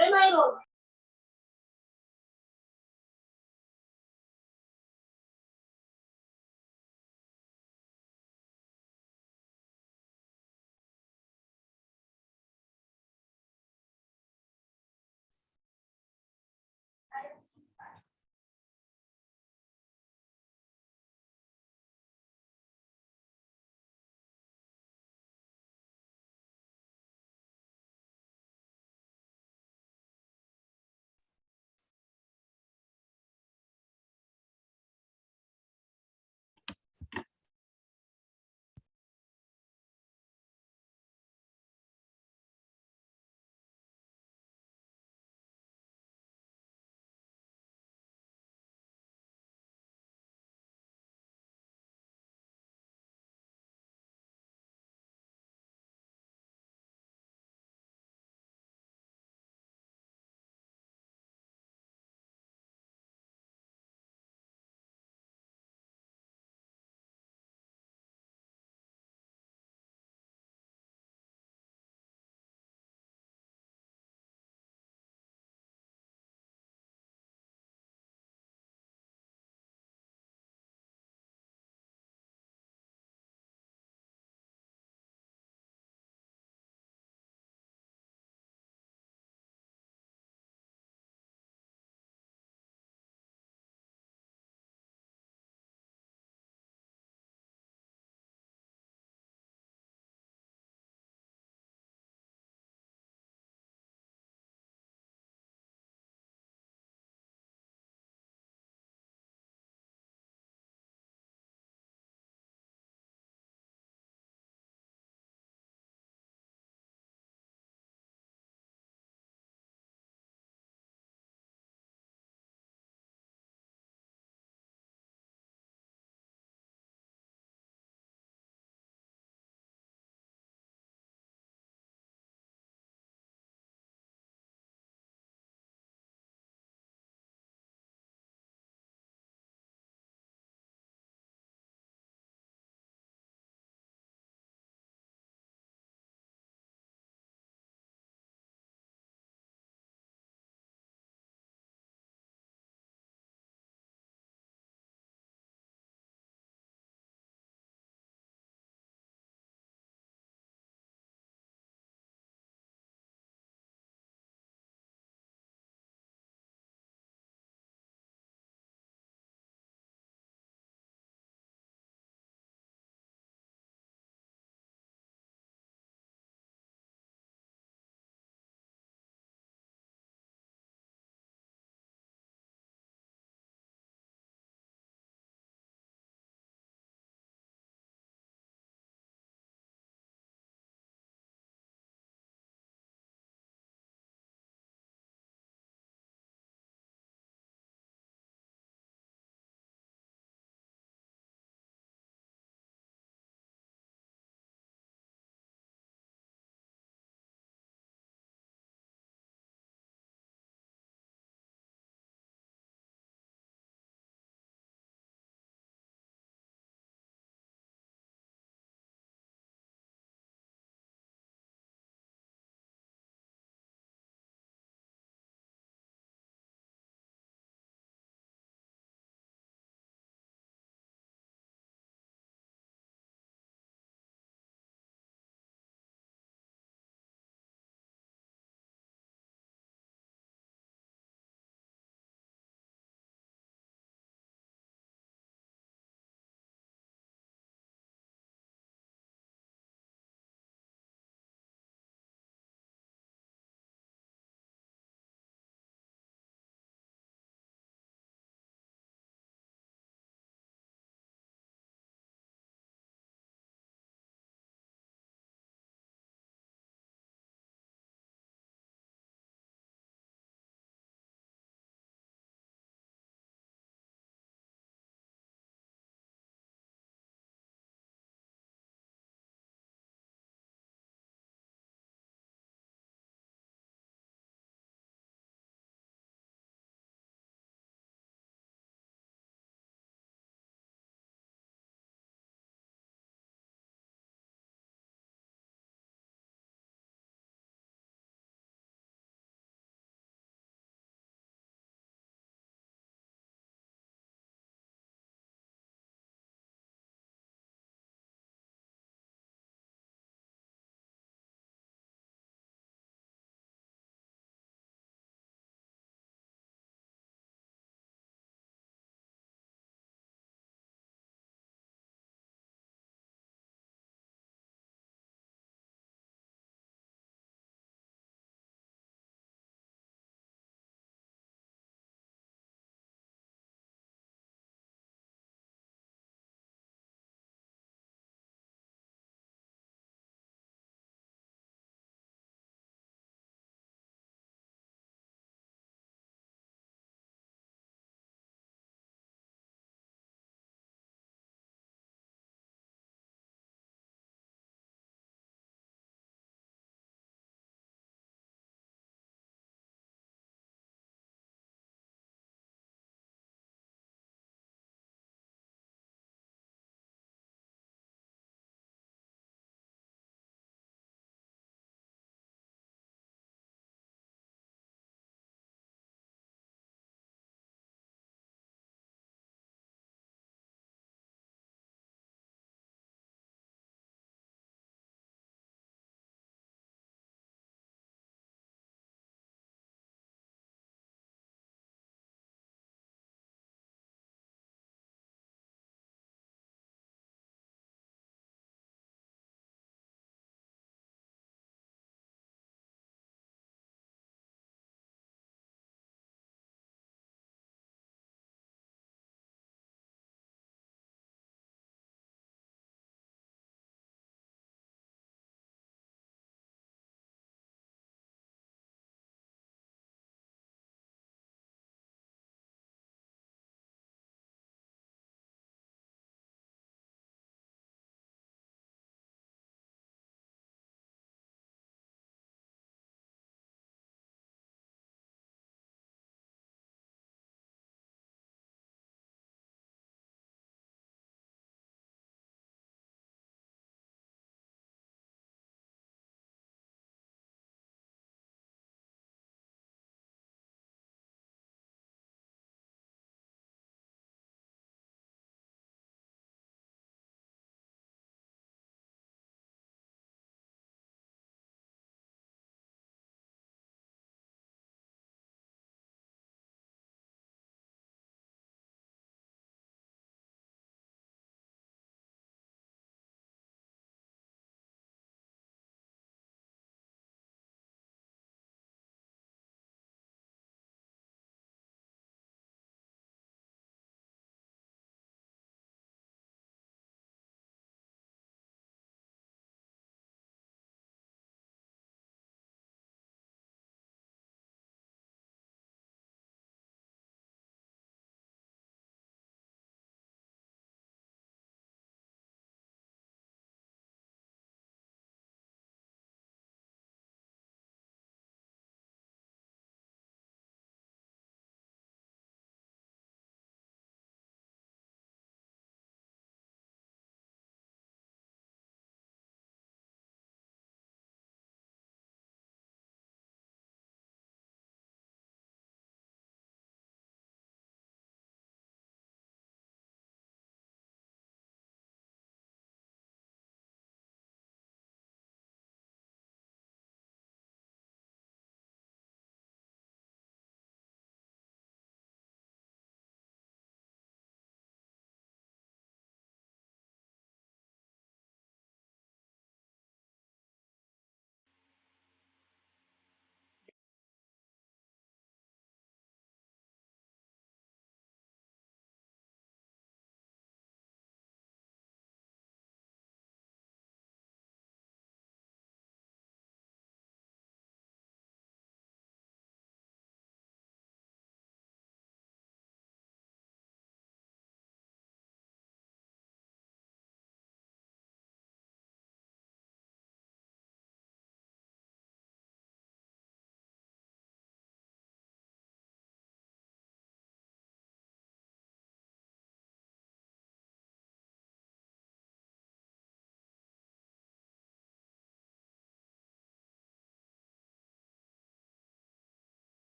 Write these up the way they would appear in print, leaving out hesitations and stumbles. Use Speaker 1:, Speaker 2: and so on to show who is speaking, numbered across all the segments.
Speaker 1: Ay, mayroon.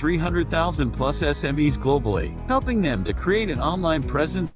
Speaker 2: 300,000 plus SMEs globally, helping them to create an online presence.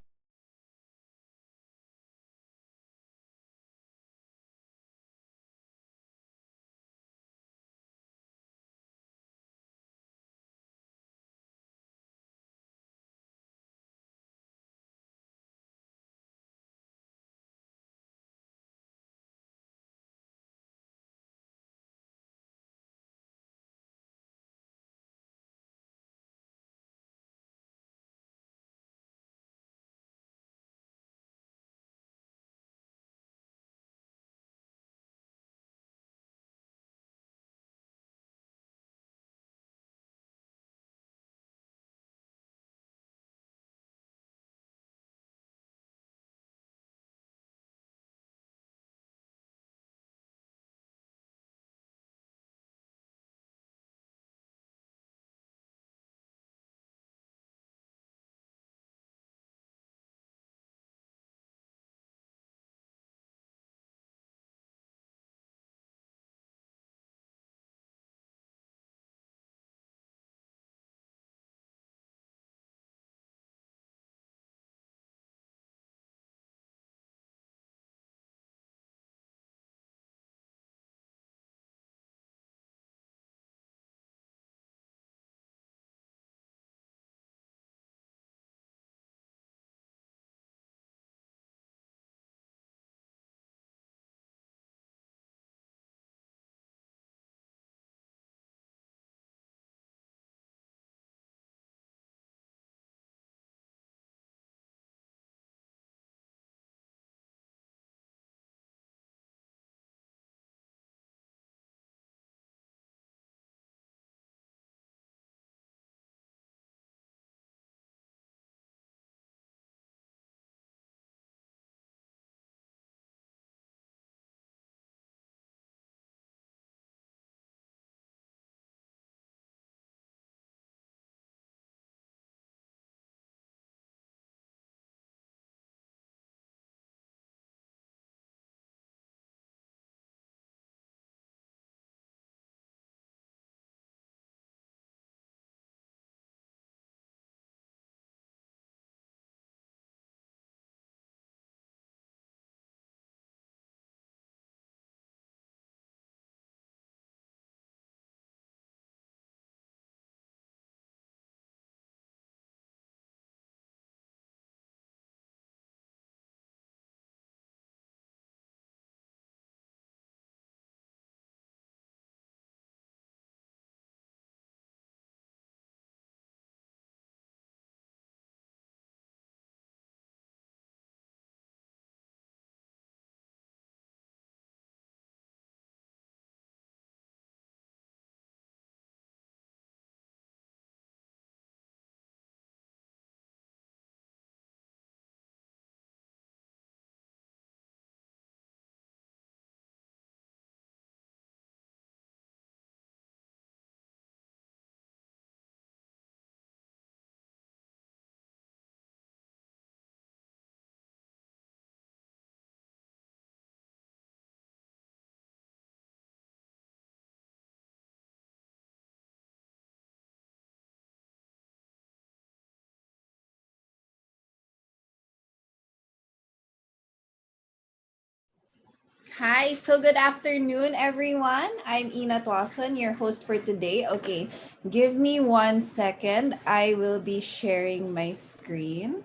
Speaker 3: Hi, so good afternoon, everyone. I'm Ina Tuason, your host for today. Okay, give me 1 second. I will be sharing my screen.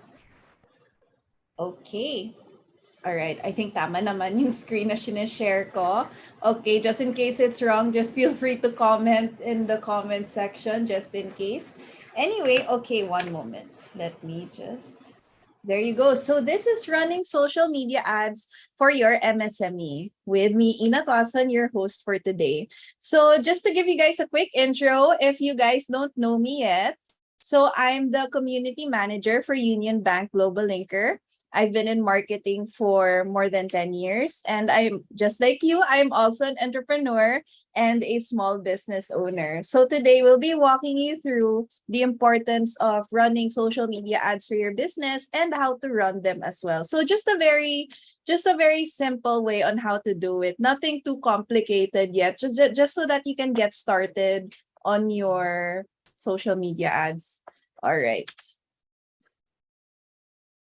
Speaker 3: Okay. All right, I think tama naman yung screen na sinashare ko. Okay, just in case it's wrong, just feel free to comment in the comment section, just in case. Anyway, okay, one moment. Let me just there you go. So this is running social media ads for your MSME with me, Ina Tuason, your host for today. So just to give you guys a quick intro, if you guys don't know me yet, so I'm the community manager for Union Bank Global Linker. I've been in marketing for more than 10 years. And I'm just like you, I'm also an entrepreneur and a small business owner. So today we'll be walking you through the importance of running social media ads for your business and how to run them as well. So just a very simple way on how to do it. Nothing too complicated yet. Just so that you can get started on your social media ads. All right.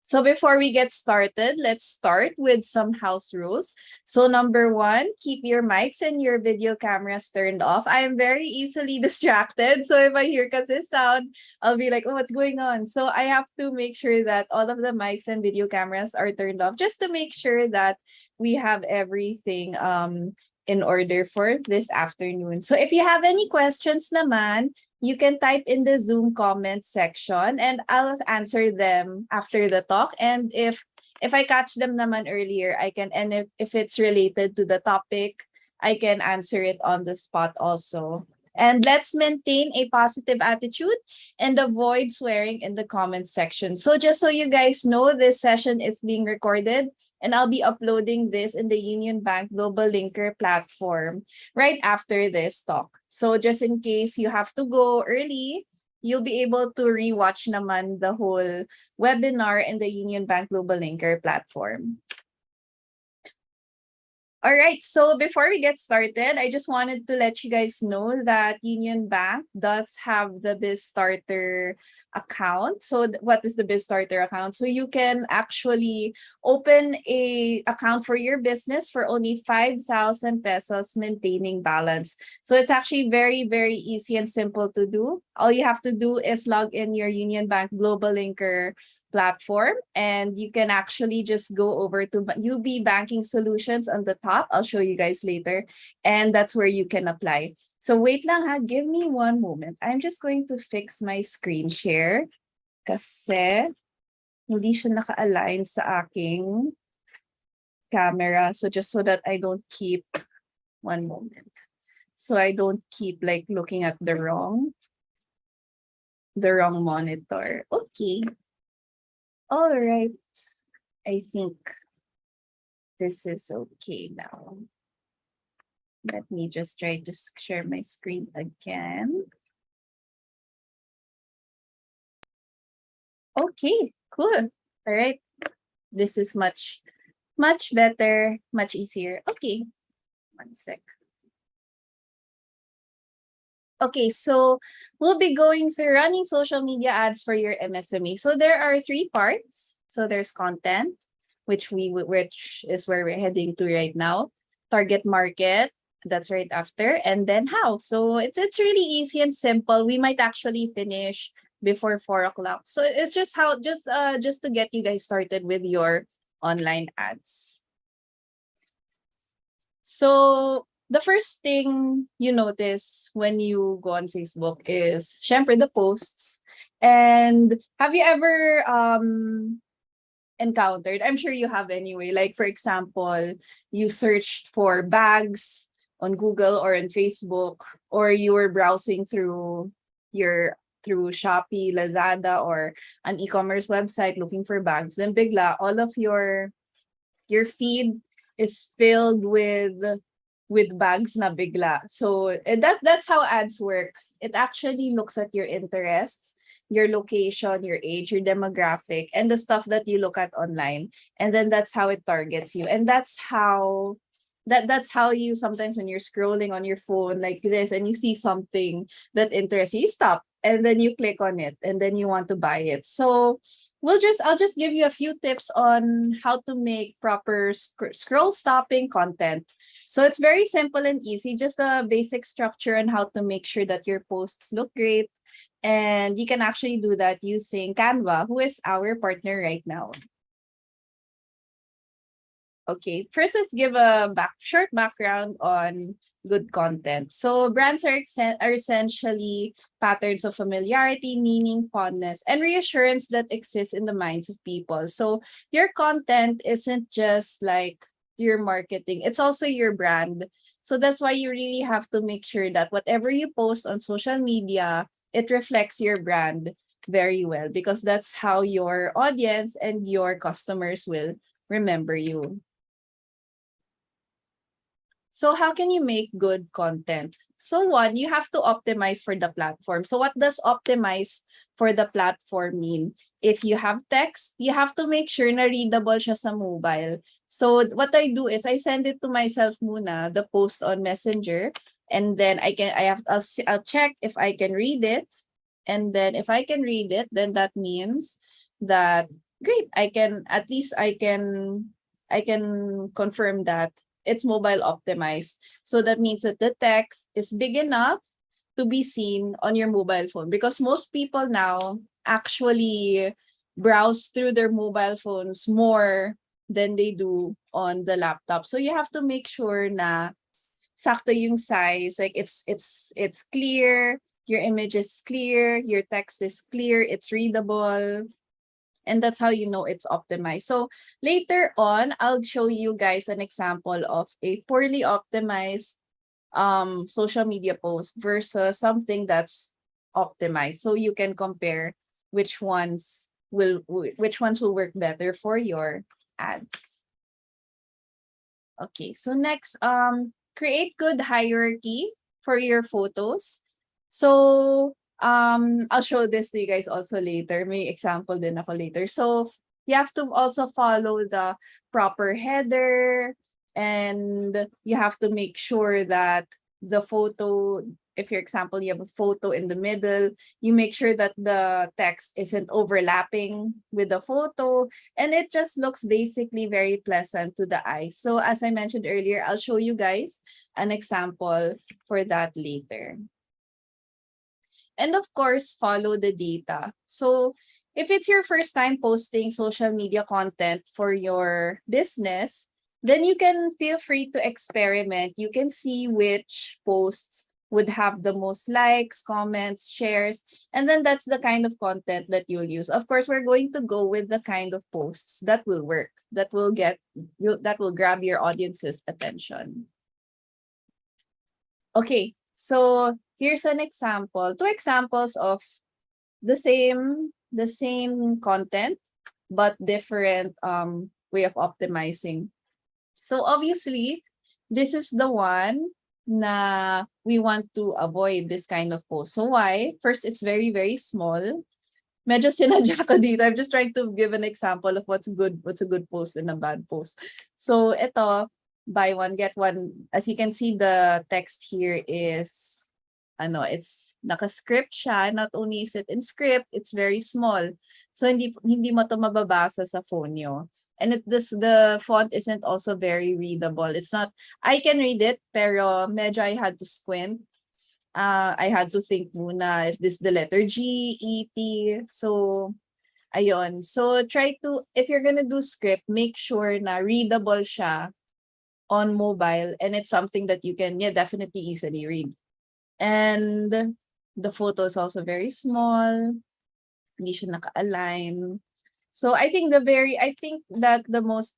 Speaker 3: So before we get started, let's start with some house rules. So number one, keep your mics and your video cameras turned off. I am very easily distracted. So if I hear kasi sound, I'll be like, oh, what's going on? So I have to make sure that all of the mics and video cameras are turned off just to make sure that we have everything in order for this afternoon. So if you have any questions naman, you can type in the Zoom comment section and I'll answer them after the talk. And if I catch them naman earlier, I can, and if it's related to the topic, I can answer it on the spot also. And let's maintain a positive attitude and avoid swearing in the comment section. So just so you guys know, this session is being recorded and I'll be uploading this in the Union Bank Global Linker platform right after this talk. So just in case you have to go early, you'll be able to rewatch naman the whole webinar in the Union Bank Global Linker platform. All right, so before we get started, I just wanted to let you guys know that Union Bank does have the Biz Starter account. So what is the Biz Starter account? So you can actually open a account for your business for only 5,000 pesos maintaining balance. So it's actually very, very easy and simple to do. All you have to do is log in your Union Bank Global Linker platform and you can actually just go over to UB Banking Solutions on the top. I'll show you guys later. And that's where you can apply. So wait lang ha, give me one moment. I'm just going to fix my screen share kasi hindi siya naka-align sa aking camera. So just so that I don't keep, one moment. So I don't keep like looking at the wrong monitor. Okay. All right, I think this is okay now. Let me just try to share my screen again. Okay, cool. All right, this is much better, much easier. Okay, one sec. Okay, so we'll be going through running social media ads for your MSME. So there are 3 parts. So there's content, which is where we're heading to right now. Target market, that's right after, and then how. So it's really easy and simple. We might actually finish before 4 o'clock. So it's just just to get you guys started with your online ads. So the first thing you notice when you go on Facebook is, syempre, the posts. And have you ever encountered, I'm sure you have anyway, like for example, you searched for bags on Google or on Facebook, or you were browsing through Shopee, Lazada, or an e-commerce website looking for bags, then bigla all of your feed is filled with bags na bigla. So that's how ads work. It actually looks at your interests, your location, your age, your demographic, and the stuff that you look at online. And then that's how it targets you. And that's how you sometimes when you're scrolling on your phone like this and you see something that interests you, you stop and then you click on it and then you want to buy it. So I'll just give you a few tips on how to make proper scroll stopping content. So it's very simple and easy, just a basic structure on how to make sure that your posts look great. And you can actually do that using Canva, who is our partner right now. Okay, first let's give a short background on good content. So brands are essentially patterns of familiarity, meaning, fondness, and reassurance that exist in the minds of people. So your content isn't just like your marketing, it's also your brand. So that's why you really have to make sure that whatever you post on social media, it reflects your brand very well, because that's how your audience and your customers will remember you. So how can you make good content? So one, you have to optimize for the platform. So what does optimize for the platform mean? If you have text, you have to make sure na readable siya sa mobile. So what I do is I send it to myself muna, the post on Messenger, and then I'll check if I can read it. And then if I can read it, then that means that great, I can confirm that it's mobile optimized. So that means that the text is big enough to be seen on your mobile phone, because most people now actually browse through their mobile phones more than they do on the laptop. So you have to make sure na sakto yung size, like it's clear, your image is clear, your text is clear, it's readable, and that's how you know it's optimized. So later on, I'll show you guys an example of a poorly optimized social media post versus something that's optimized, so you can compare which ones will work better for your ads. Okay, so next, create good hierarchy for your photos. So I'll show this to you guys also later. May example din ako later. So you have to also follow the proper header, and you have to make sure that the photo, if for example you have a photo in the middle, you make sure that the text isn't overlapping with the photo, and it just looks basically very pleasant to the eye. So as I mentioned earlier, I'll show you guys an example for that later. And of course, follow the data. So if it's your first time posting social media content for your business, then you can feel free to experiment. You can see which posts would have the most likes, comments, shares, and then that's the kind of content that you'll use. Of course, we're going to go with the kind of posts that will work, that will grab your audience's attention. Okay, so here's an example, two examples of the same content, but different way of optimizing. So obviously, this is the one na we want to avoid this kind of post. So why? First, it's very, very small. Medyo sinadya ko dito. I'm just trying to give an example of what's a good post and a bad post. So ito, buy one, get one. As you can see, the text here is it's naka-script siya. Not only is it in script, it's very small. So hindi mo to mababasa sa phone nyo. And the font isn't also very readable. It's not, I can read it, pero medyo I had to squint. I had to think muna if this is the letter G, E, T. So, ayun. So, if you're gonna do script, make sure na readable siya on mobile, and it's something that you can, definitely easily read. And the photo is also very small. Hindi siya naka-align. So I think that the most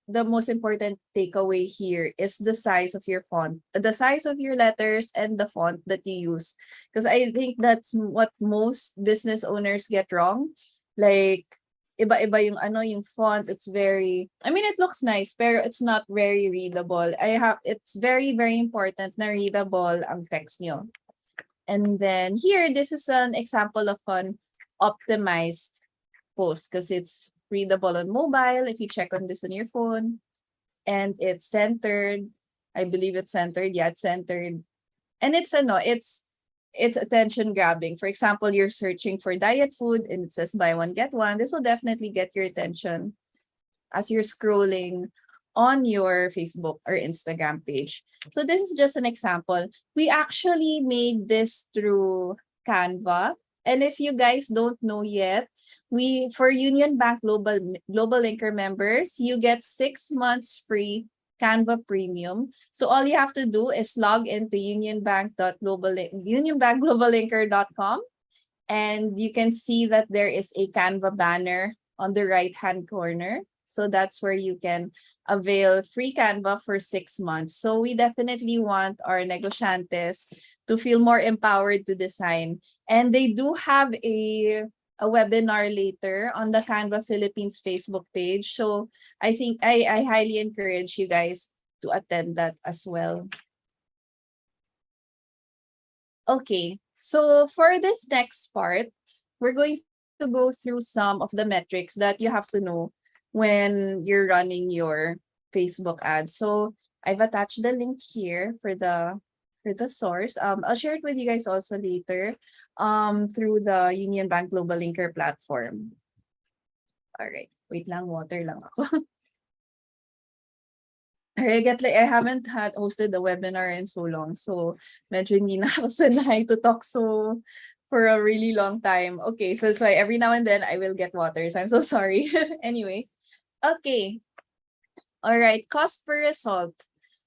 Speaker 3: important takeaway here is the size of your font, the size of your letters, and the font that you use. Because I think that's what most business owners get wrong. Like, iba-iba yung font. It's very, it looks nice, pero it's not very readable. It's very, very important na readable ang text nyo. And then here, this is an example of an optimized post because it's readable on mobile. If you check on this on your phone, and it's centered, I believe it's centered. Yeah, it's centered, and it's attention grabbing. For example, you're searching for diet food, and it says buy one get one. This will definitely get your attention as you're scrolling on your Facebook or Instagram page. So this is just an example. We actually made this through Canva, and if you guys don't know yet, for Union Bank Global Linker members, you get 6 months free Canva Premium. So all you have to do is log into unionbankgloballinker.com, and you can see that there is a Canva banner on the right-hand corner. So that's where you can avail free Canva for 6 months. So we definitely want our negociantes to feel more empowered to design. And they do have a webinar later on the Canva Philippines Facebook page. So I think I highly encourage you guys to attend that as well. Okay, so for this next part, we're going to go through some of the metrics that you have to know when you're running your Facebook ads. So I've attached the link here for the for the source. I'll share it with you guys also later through the Union Bank Global Linker platform. All right. Wait lang, water lang ako. I get like I haven't had hosted a webinar in so long, so medyo hindi na ako sanay to talk so for a really long time. Okay, so that's why every now and then I will get water, so I'm so sorry. Anyway, okay. All right, cost per result.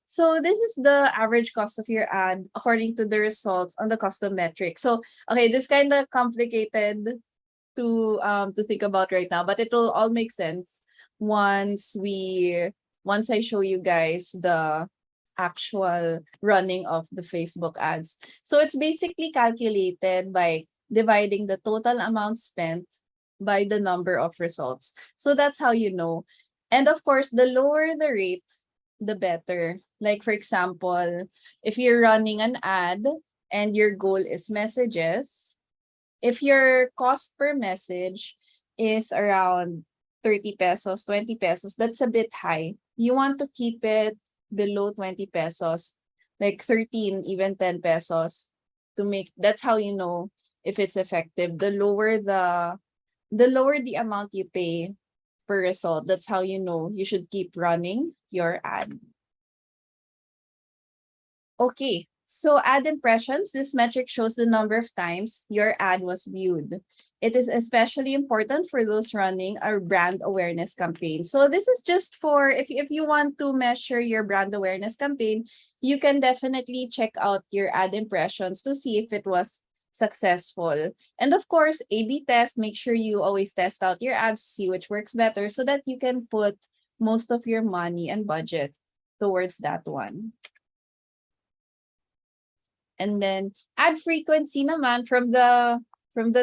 Speaker 3: So this is the average cost of your ad according to the results on the custom metric. So okay, this kind of complicated to think about right now, but it will all make sense once I show you guys the actual running of the Facebook ads. So it's basically calculated by dividing the total amount spent by the number of results. So that's how you know. And of course, the lower the rate, the better. Like for example, if you're running an ad and your goal is messages, if your cost per message is around 30 pesos, 20 pesos, that's a bit high. You want to keep it below 20 pesos, like 13, even 10 pesos to make, that's how you know if it's effective. The lower the amount you pay per result, that's how you know you should keep running your ad. Okay, so ad impressions, this metric shows the number of times your ad was viewed. It is especially important for those running a brand awareness campaign. So this is just for, if you want to measure your brand awareness campaign, you can definitely check out your ad impressions to see if it was successful. And of course, A/B test, make sure you always test out your ads, see which works better so that you can put most of your money and budget towards that one. And then ad frequency naman from the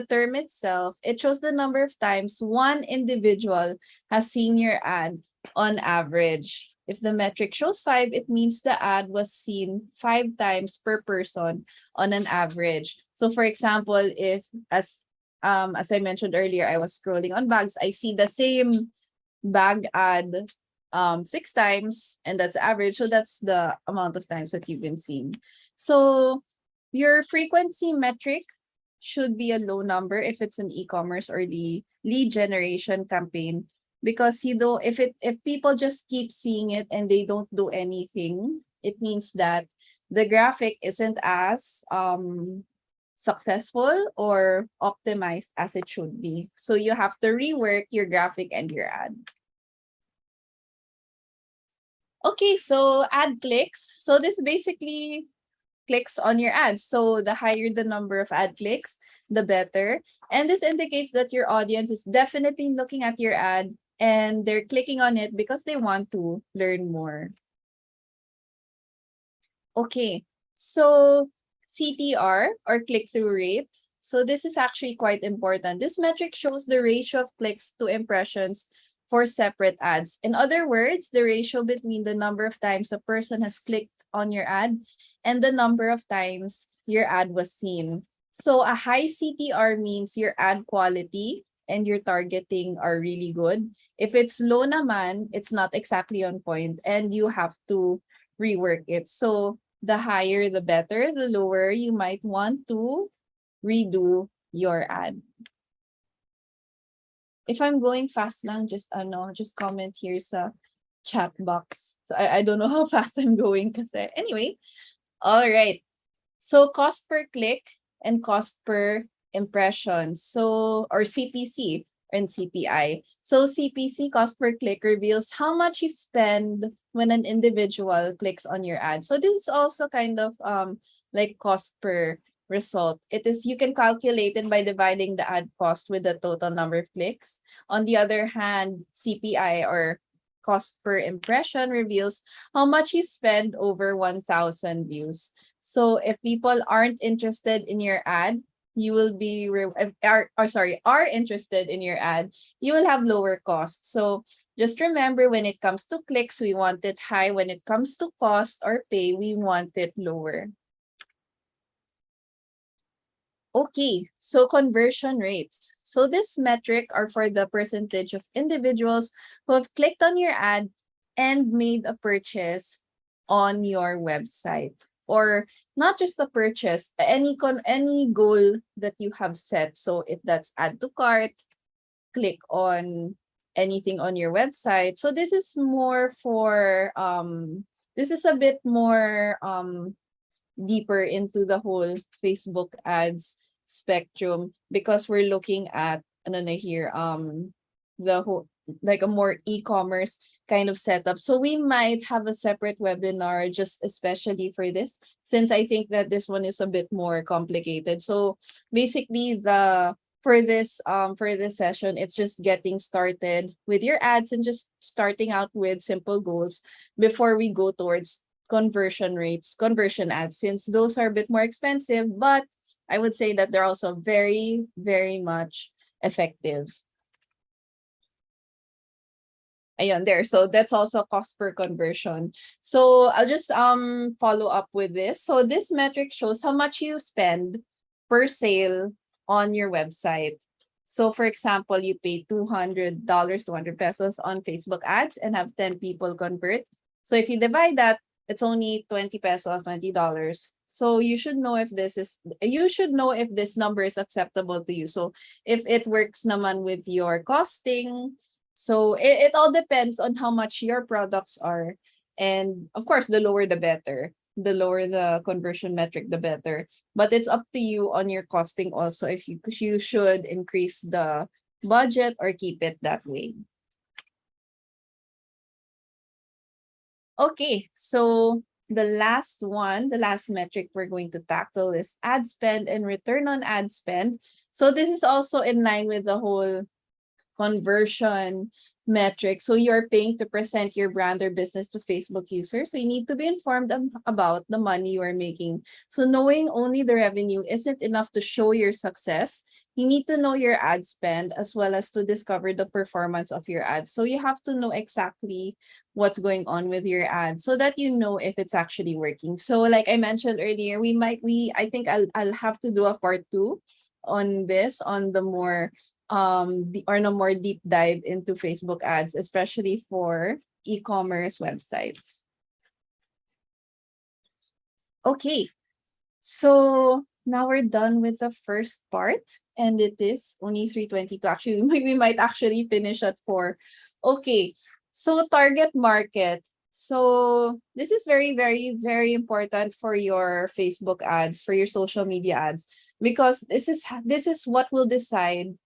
Speaker 3: term itself, it shows the number of times one individual has seen your ad on average. If the metric shows 5, it means the ad was seen 5 times per person on an average. So for example, if as I mentioned earlier, I was scrolling on bags, I see the same bag ad 6 times, and that's average. So that's the amount of times that you've been seeing. So your frequency metric should be a low number if it's an e-commerce or the lead generation campaign, because if people just keep seeing it and they don't do anything, it means that the graphic isn't as successful or optimized as it should be. So you have to rework your graphic and your ad. Okay, so ad clicks. So this basically clicks on your ads. So the higher the number of ad clicks, the better. And this indicates that your audience is definitely looking at your ad and they're clicking on it because they want to learn more. Okay, so CTR or click-through rate. So this is actually quite important. This metric shows the ratio of clicks to impressions for separate ads. In other words, the ratio between the number of times a person has clicked on your ad and the number of times your ad was seen. So a high CTR means your ad quality and your targeting are really good. If it's low naman, it's not exactly on point and you have to rework it. So the higher, the better. The lower, you might want to redo your ad. If I'm going fast lang, just comment here sa chat box. So I don't know how fast I'm going kasi. Anyway, all right. So cost per click and cost per impression. So, or CPC and CPI. So CPC, cost per click, reveals how much you spend when an individual clicks on your ad. So this is also kind of like cost per result. You can calculate it by dividing the ad cost with the total number of clicks. On the other hand, CPI or cost per impression reveals how much you spend over 1,000 views. So if people aren't interested in your ad, you will be are interested in your ad, you will have lower costs. So just remember, when it comes to clicks, we want it high. When it comes to cost or pay, we want it lower. Okay, so conversion rates. So this metric are for the percentage of individuals who have clicked on your ad and made a purchase on your website. or not just the purchase, any goal that you have set. So if that's add to cart, click on anything on your website. So this is more for this is a bit more deeper into the whole Facebook ads spectrum, because we're looking at ano na here the whole, like a more e-commerce kind of setup. So we might have a separate webinar just especially for this, since I think that this one is a bit more complicated. So basically for this session, it's just getting started with your ads and just starting out with simple goals before we go towards conversion rates, conversion ads, since those are a bit more expensive, but I would say that they're also very, very much effective. Ayun, there. So that's also cost per conversion. So I'll just follow up with this. So this metric shows how much you spend per sale on your website. So for example, you pay $200, 200 pesos on Facebook ads and have 10 people convert. So if you divide that, it's only 20 pesos, $20. So you should know if this number is acceptable to you. So if it works naman with your costing. So it all depends on how much your products are. And of course, the lower the better. The lower the conversion metric, the better. But it's up to you on your costing also, if you should increase the budget or keep it that way. Okay, so the last metric we're going to tackle is ad spend and return on ad spend. So this is also in line with the whole conversion metric. So you're paying to present your brand or business to Facebook users. So you need to be informed about the money you are making. So knowing only the revenue isn't enough to show your success. You need to know your ad spend as well as to discover the performance of your ads. So you have to know exactly what's going on with your ads so that you know if it's actually working. So like I mentioned earlier, I think I'll have to do a part 2 on this, on the more no more deep dive into Facebook ads, especially for e-commerce websites. Okay, so now we're done with the first part, and it is only 3:22. Actually, we might actually finish at 4. Okay, so target market. So this is very, very, very important for your Facebook ads, for your social media ads, because this is what will decide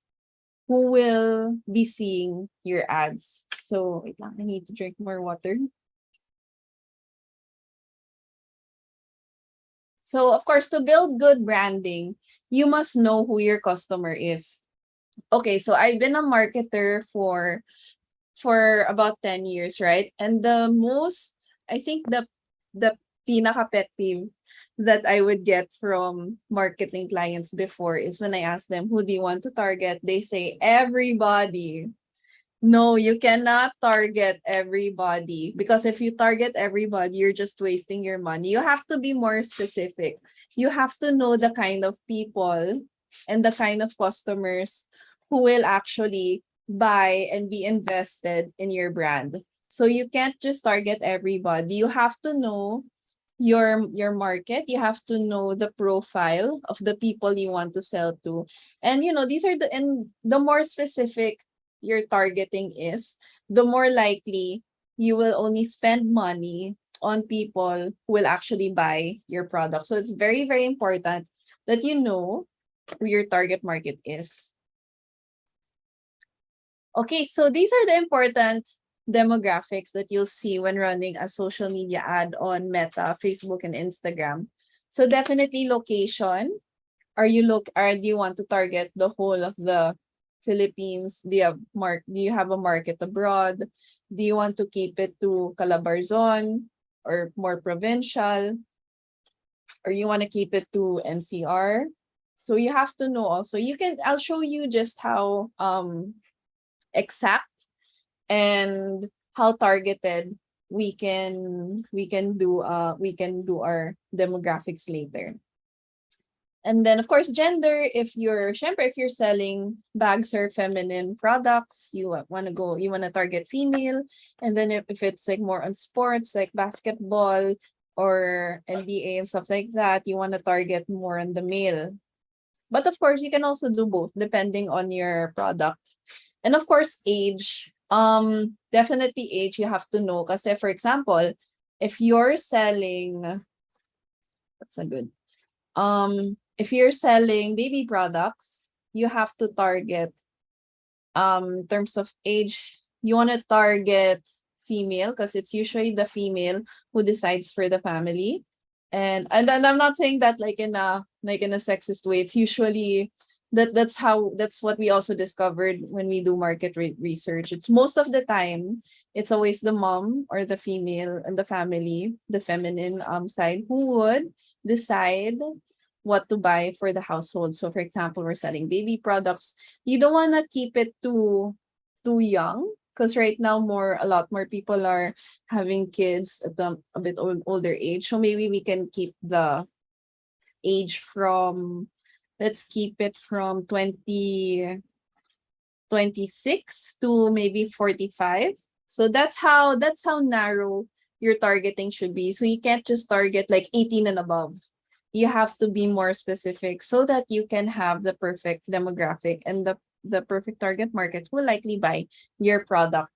Speaker 3: who will be seeing your ads. So wait lang, I need to drink more water. So of course, to build good branding, you must know who your customer is. Okay, so I've been a marketer for about 10 years, right? And I think the pinaka pet peeve that I would get from marketing clients before is when I ask them, who do you want to target? They say, everybody. No, you cannot target everybody, because if you target everybody, you're just wasting your money. You have to be more specific. You have to know the kind of people and the kind of customers who will actually buy and be invested in your brand. So you can't just target everybody. You have to know your market. You have to know the profile of the people you want to sell to. And these are the more specific your targeting is, the more likely you will only spend money on people who will actually buy your product. So it's very, very important that you know who your target market is. Okay, so these are the important demographics that you'll see when running a social media ad on Meta, Facebook, and Instagram. So definitely location. Do you want to target the whole of the Philippines? Do you have a market abroad? Do you want to keep it to Calabarzon or more provincial? Or you want to keep it to NCR? So you have to know also. I'll show you just how exact and how targeted we can do our demographics later. And then of course gender, if you're selling bags or feminine products, you want to target female. And then if it's like more on sports like basketball, or NBA and stuff like that, you want to target more on the male. But of course, you can also do both depending on your product. And of course, age. Definitely age you have to know. Kasi for example, if you're selling, what's a good? If you're selling baby products, you have to target in terms of age, you want to target female because it's usually the female who decides for the family. And then I'm not saying that like in a sexist way. It's usually that's what we also discovered when we do market research. It's most of the time it's always the mom or the female in the family, the feminine side, who would decide what to buy for the household. So for example, we're selling baby products. You don't want to keep it too young because right now a lot more people are having kids at a bit older age. So maybe we can keep the age from, let's keep it from 26 to maybe 45. So that's how narrow your targeting should be. So you can't just target like 18 and above. You have to be more specific so that you can have the perfect demographic, and the perfect target market will likely buy your product.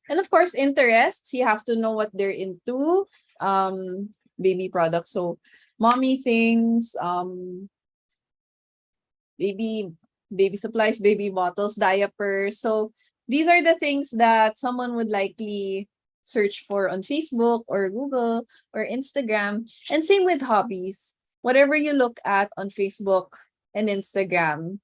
Speaker 3: And of course, interests, you have to know what they're into. Baby products, so mommy things, baby supplies, baby bottles, diapers. So these are the things that someone would likely search for on Facebook or Google or Instagram. And same with hobbies. Whatever you look at on Facebook and Instagram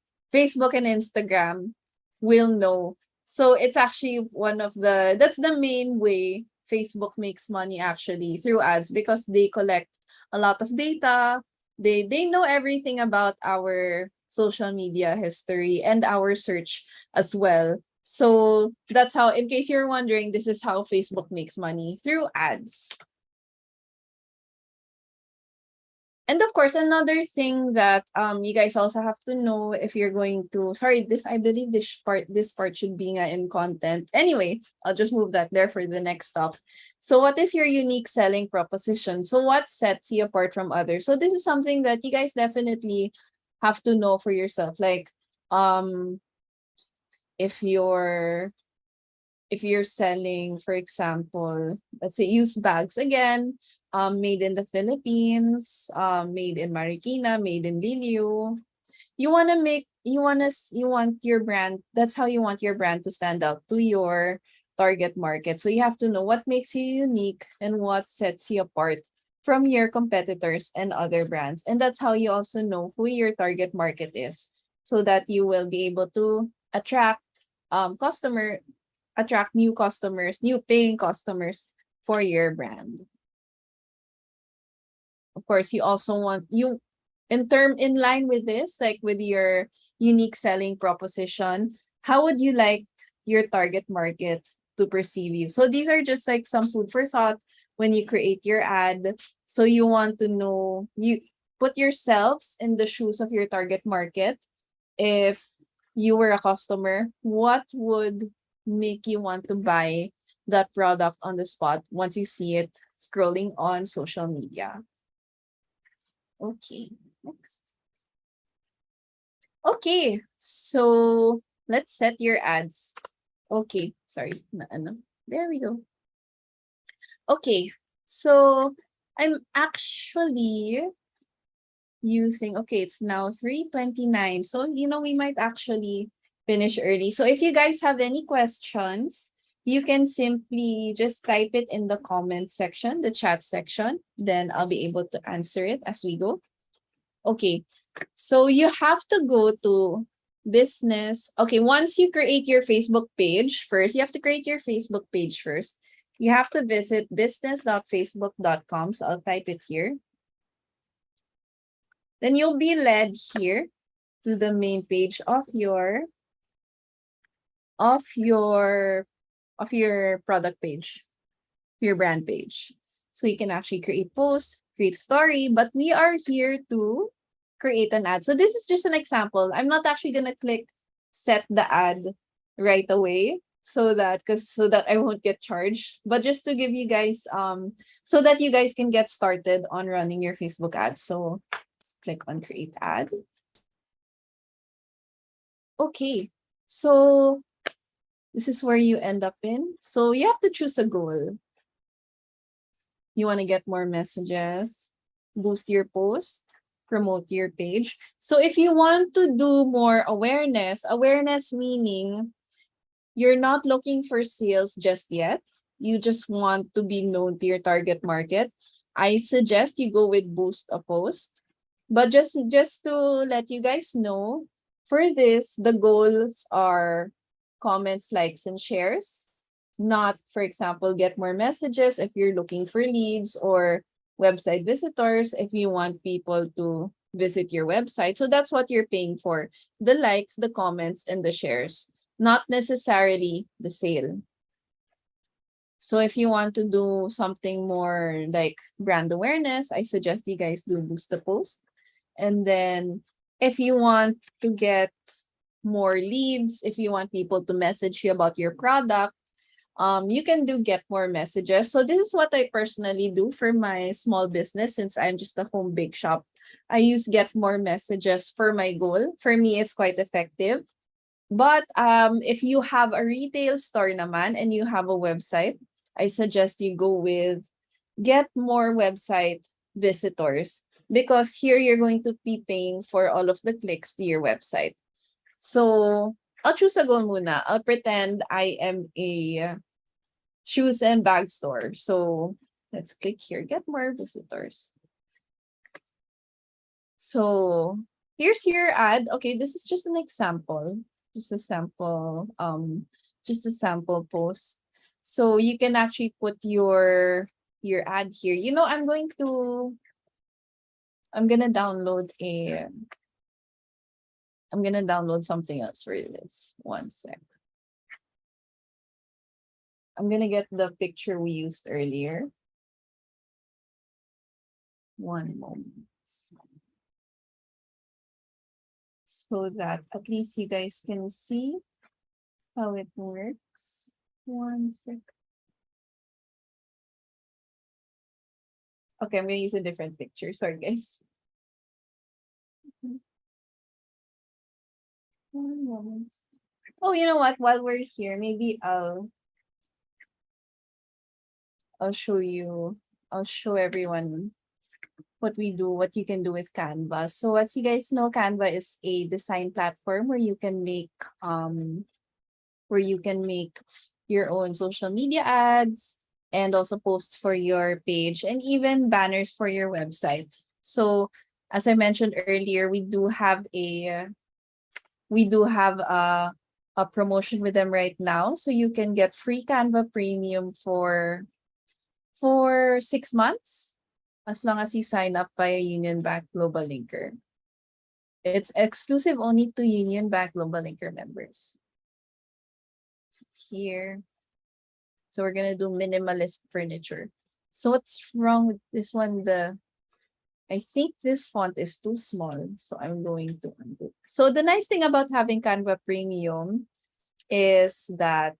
Speaker 3: will know. So it's actually that's the main way Facebook makes money actually, through ads, because they collect a lot of data. They know everything about our social media history and our search as well. So that's how, in case you're wondering, this is how Facebook makes money, through ads. And of course, another thing that you guys also have to know if you're going to, sorry, I believe this part should be in content. Anyway, I'll just move that there for the next stop. So what is your unique selling proposition? So what sets you apart from others? So this is something that you guys definitely have to know for yourself. Like if you're selling, for example, let's say used bags again, made in the Philippines, made in Marikina, made in Liliu, you want your brand, that's how you want your brand to stand out to your target market. So you have to know what makes you unique and what sets you apart from your competitors and other brands. And that's how you also know who your target market is, so that you will be able to attract new customers, new paying customers for your brand. Of course, you also want in line with this, like with your unique selling proposition, how would you like your target market to perceive you? So these are just like some food for thought when you create your ad. So you want to know, you put yourselves in the shoes of your target market. If you were a customer, what would make you want to buy that product on the spot once you see it scrolling on social media? Okay, next. Okay, so let's set your ads. Okay, sorry. There we go. Okay, so I'm actually using, okay, it's now 3:29. So, we might actually finish early. So if you guys have any questions, you can simply just type it in the comment section, the chat section. Then I'll be able to answer it as we go. Okay, so you have to go to business. Okay, once you create your Facebook page first, you have to create your Facebook page first. You have to visit business.facebook.com. So I'll type it here. Then you'll be led here to the main page of your product page, your brand page. So you can actually create posts, create story, but we are here to create an ad. So this is just an example. I'm not actually gonna click set the ad right away. so that I won't get charged. But just to give you guys so that you guys can get started on running your Facebook ads. So let's click on create ad. Okay. So this is where you end up in. So you have to choose a goal. You want to get more messages, boost your post, promote your page. So if you want to do more awareness meaning you're not looking for sales just yet. You just want to be known to your target market. I suggest you go with boost a post. But just to let you guys know, for this, the goals are comments, likes, and shares. Not, for example, get more messages if you're looking for leads or website visitors if you want people to visit your website. So that's what you're paying for. The likes, the comments, and the shares, not necessarily the sale. So if you want to do something more like brand awareness, I suggest you guys do boost the post. And then if you want to get more leads, if you want people to message you about your product, you can do get more messages. So this is what I personally do for my small business since I'm just a home bake shop. I use get more messages for my goal. For me, it's quite effective. But if you have a retail store naman and you have a website, I suggest you go with get more website visitors because here you're going to be paying for all of the clicks to your website. So I'll choose a goal muna. I'll pretend I am a shoes and bag store. So let's click here, get more visitors. So here's your ad. Okay, this is just an example, just a sample post. So you can actually put your ad here. You know, I'm gonna download something else for this. One sec. I'm gonna get the picture we used earlier. One moment. So that at least you guys can see how it works. One sec. Okay, I'm gonna use a different picture. Sorry, guys. One moment. Oh, you know what? While we're here, maybe I'll show you. I'll show everyone what we do, what you can do with Canva. So as you guys know, Canva is a design platform where you can make your own social media ads and also posts for your page and even banners for your website. So as I mentioned earlier, we do have a promotion with them right now. So you can get free Canva Premium for 6 months as long as you sign up via Union Bank Global Linker. It's exclusive only to Union Bank Global Linker members. So here. So we're gonna do minimalist furniture. So what's wrong with this one? I think this font is too small, so I'm going to undo. So the nice thing about having Canva Premium is that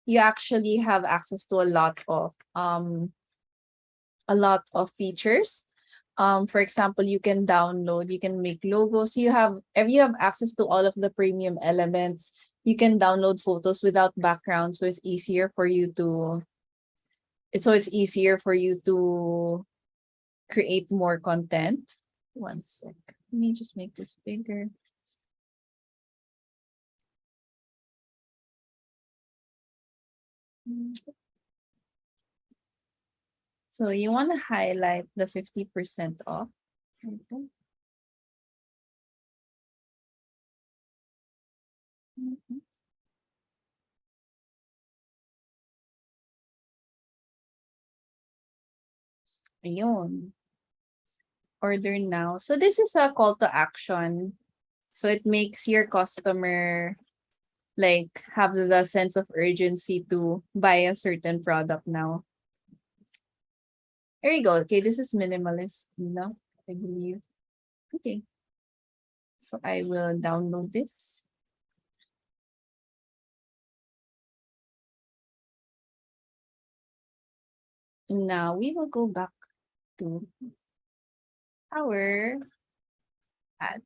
Speaker 3: you actually have access to a lot of features. For example, you can make logos. You have access to all of the premium elements. You can download photos without background, so it's easier for you to create more content. One sec. Let me just make this bigger. So you want to highlight the 50% off. Okay. Mhm. Ayun. Order now. So this is a call to action. So it makes your customer like have the sense of urgency to buy a certain product now. There you go. Okay, this is minimalist, I believe. Okay. So I will download this. Now we will go back to our ad.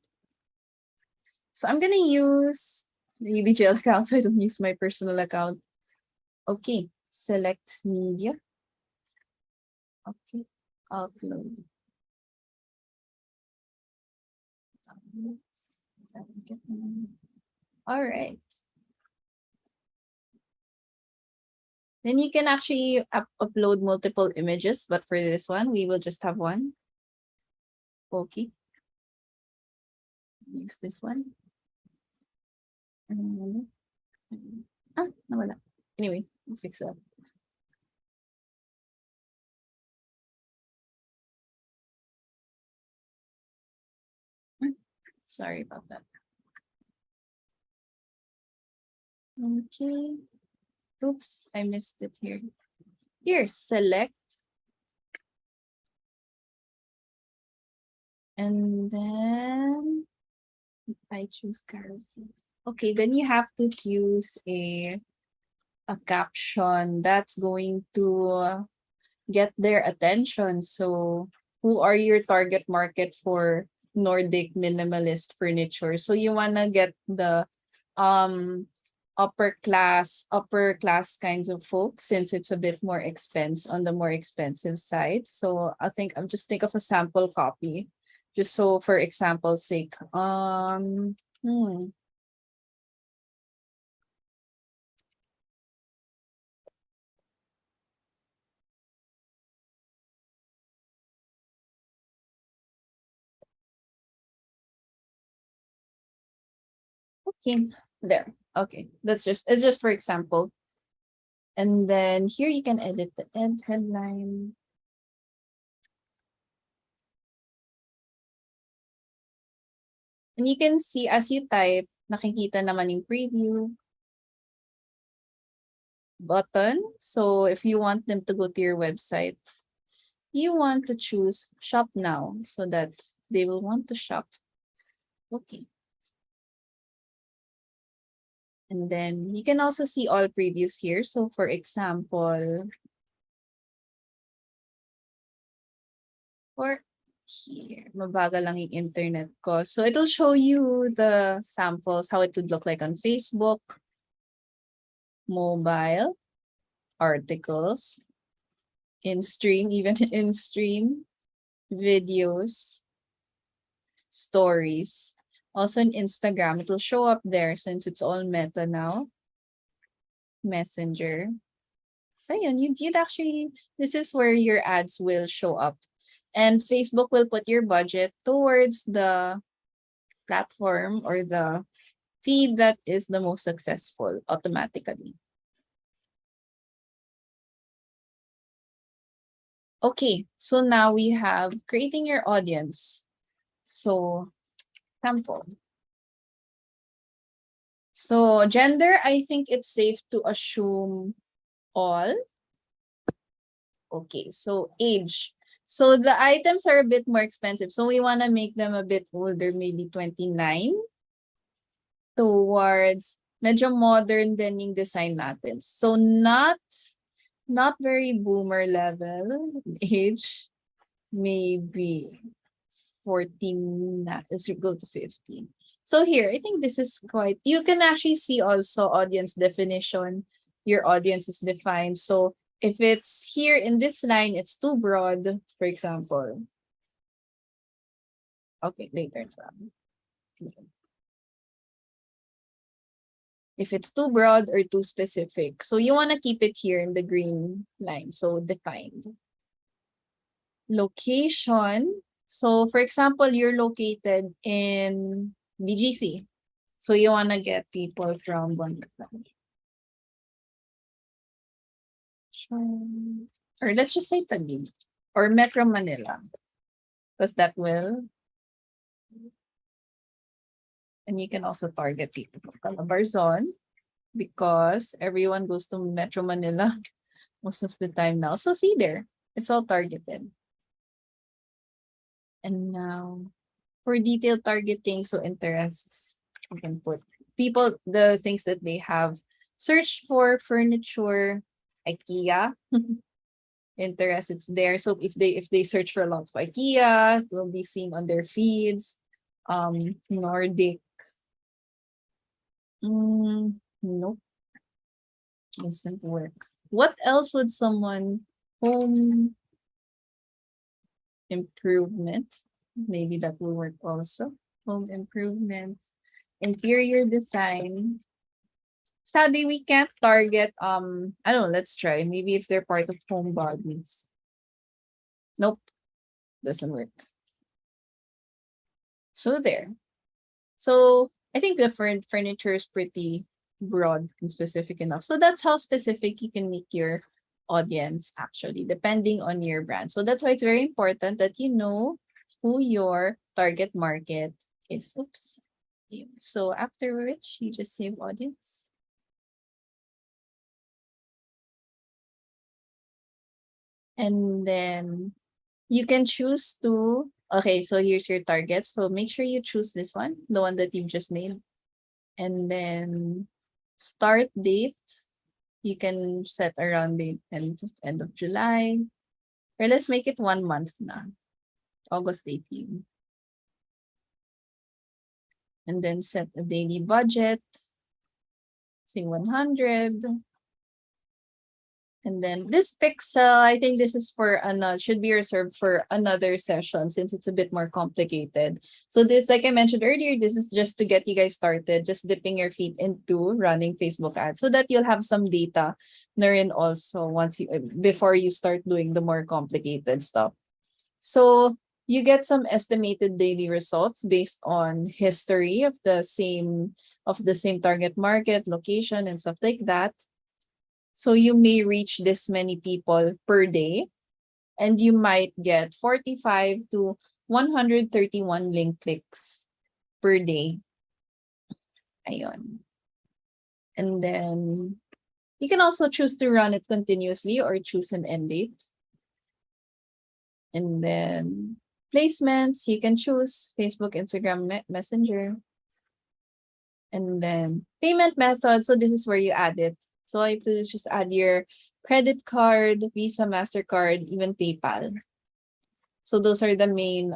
Speaker 3: So I'm gonna use the UBGL account, so I don't use my personal account. Okay, select media. Okay, upload. All right. Then you can actually upload multiple images, but for this one, we will just have one. Okay. Use this one. Nawala. Anyway, we'll fix that. Sorry about that. Okay. Oops, I missed it here. Here, select. And then I choose carousel. Okay, then you have to use a caption that's going to get their attention. So who are your target market for Nordic minimalist furniture? So you want to get the upper class kinds of folks, since it's a bit more on the more expensive side. So I think I'm just think of a sample copy, just so for example's sake. Okay, there. Okay, it's just for example. And then here you can edit the headline. And you can see as you type, nakikita naman yung preview button. So if you want them to go to your website, you want to choose shop now so that they will want to shop. Okay. And then you can also see all previews here. So for example, here, mabagal lang yung internet ko. So it'll show you the samples, how it would look like on Facebook, mobile, articles, in stream, even in stream, videos, stories. Also in Instagram, it will show up there since it's all Meta now. Messenger. So yun, you'd actually, this is where your ads will show up. And Facebook will put your budget towards the platform or the feed that is the most successful automatically. Okay, so now we have creating your audience. So, sample. So, gender, I think it's safe to assume all. Okay, so age. So the items are a bit more expensive. So we want to make them a bit older, maybe 29 towards medyo modern din yung design natin. So not very boomer level age, maybe 14, let's go to 15. So here, I think this is quite, you can actually see also audience definition. Your audience is defined. So if it's here in this line, it's too broad, for example. Okay, later. If it's too broad or too specific. So you want to keep it here in the green line. So defined. Location. So for example, you're located in BGC. So you want to get people from Bonifacio. Or let's just say Taguig or Metro Manila. Because that will. And you can also target people from Calabarzon because everyone goes to Metro Manila most of the time now. So see there, it's all targeted. And now for detailed targeting, so interests, you can put people, the things that they have searched for: furniture, IKEA,
Speaker 4: interest, it's there. So if they search for a lot of IKEA, it will be seen on their feeds. Nordic. Nope, doesn't work. What else would someone home improvement? Maybe that will work also. Home improvement, interior design. Sadly, we can't target, I don't know, let's try. Maybe if they're part of home bodies. Nope, doesn't work. So there. So I think the furniture is pretty broad and specific enough. So that's how specific you can make your audience actually, depending on your brand. So that's why it's very important that you know who your target market is. Oops. So after which you just save audience. And then you can choose to, okay, so here's your target. So make sure you choose this one, the one that you've just made. And then start date, you can set around the end of July. Or let's make it 1 month na, August 18. And then set a daily budget, say 100. And then this pixel, I think this is for another, should be reserved for another session since it's a bit more complicated. So this, like I mentioned earlier, this is just to get you guys started, just dipping your feet into running Facebook ads so that you'll have some data therein also before you start doing the more complicated stuff. So you get some estimated daily results based on history of the same target market, location, and stuff like that. So you may reach this many people per day, and you might get 45 to 131 link clicks per day. Ayun. And then you can also choose to run it continuously or choose an end date. And then placements, you can choose Facebook, Instagram, Messenger. And then payment method. So this is where you add it. So all you have to do is just add your credit card, Visa, MasterCard, even PayPal. So those are the main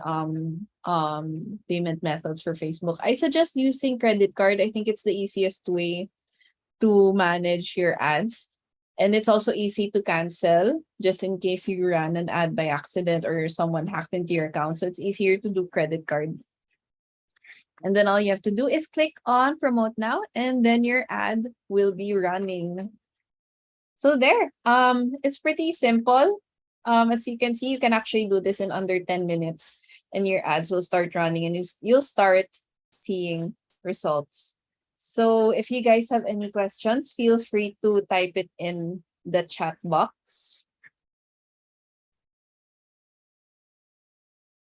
Speaker 4: payment methods for Facebook. I suggest using credit card. I think it's the easiest way to manage your ads. And it's also easy to cancel just in case you ran an ad by accident or someone hacked into your account. So it's easier to do credit card. And then all you have to do is click on promote now, and then your ad will be running. So there, it's pretty simple. As you can see, you can actually do this in under 10 minutes and your ads will start running and you'll start seeing results. So if you guys have any questions, feel free to type it in the chat box.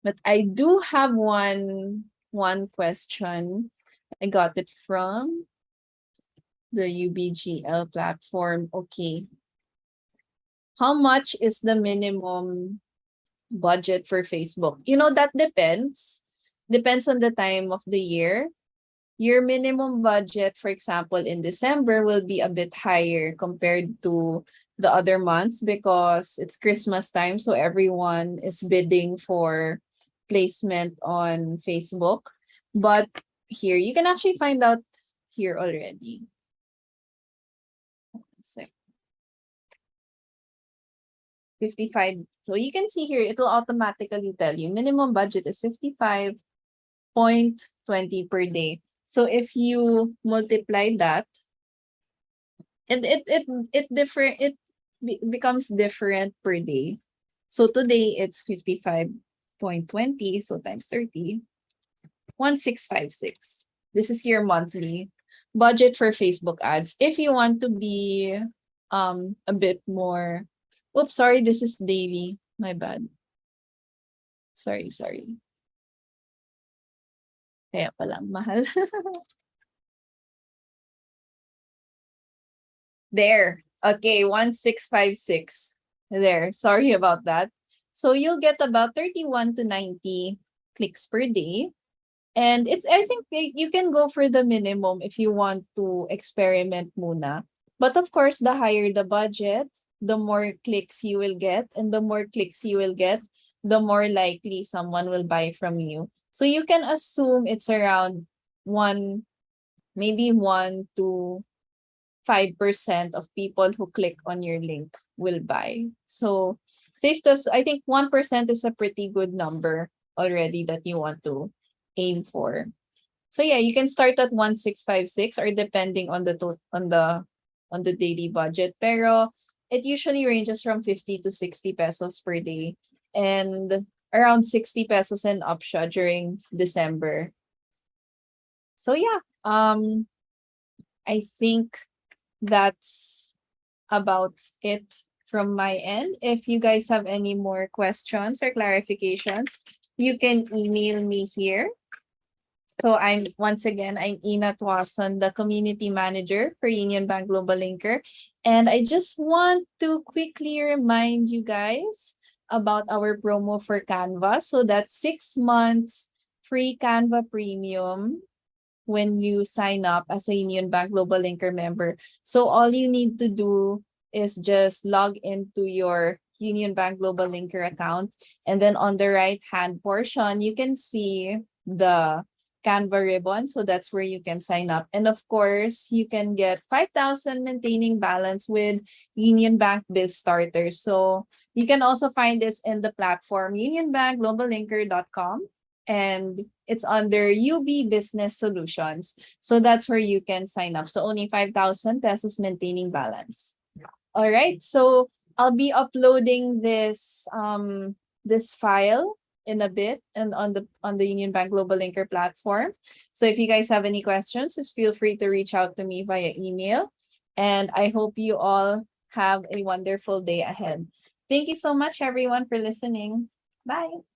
Speaker 4: But I do have one question. I got it from the UBGL platform. Okay. How much is the minimum budget for Facebook? You know, that depends. Depends on the time of the year. Your minimum budget, for example, in December will be a bit higher compared to the other months because it's Christmas time. So everyone is bidding for placement on Facebook. But here, you can actually find out here already. 55. So you can see here, it will automatically tell you minimum budget is 55.20 per day. So if you multiply that, and it becomes different per day. So today it's 55.20, so times 30, 1656. This is your monthly budget for Facebook ads. If you want to be a bit more, oops, sorry, this is daily. My bad. Sorry. Kaya palang mahal. There. Okay, 1656. There. Sorry about that. So you'll get about 31 to 90 clicks per day. And I think you can go for the minimum if you want to experiment muna. But of course, the higher the budget, the more clicks you will get. And the more clicks you will get, the more likely someone will buy from you. So you can assume it's around maybe 1 to 5% of people who click on your link will buy. So I think 1% is a pretty good number already that you want to aim for. So yeah, you can start at 1656 or depending on the daily budget. Pero it usually ranges from 50 to 60 pesos per day and around 60 pesos and up siya during December. So yeah, I think that's about it from my end. If you guys have any more questions or clarifications, you can email me here. So I'm Ina Tuason, the community manager for Union Bank Global Linker. And I just want to quickly remind you guys about our promo for Canva. So that's 6 months free Canva premium when you sign up as a Union Bank Global Linker member. So all you need to do is just log into your Union Bank Global Linker account. And then on the right-hand portion, you can see the Canva ribbon. So that's where you can sign up. And of course, you can get 5,000 maintaining balance with Union Bank Biz Starter. So you can also find this in the platform unionbankgloballinker.com. And it's under UB Business Solutions. So that's where you can sign up. So only 5,000 pesos maintaining balance. All right. So I'll be uploading this file in a bit and on the Union Bank Global Linker platform. So if you guys have any questions, just feel free to reach out to me via email. And I hope you all have a wonderful day ahead. Thank you so much, everyone, for listening. Bye.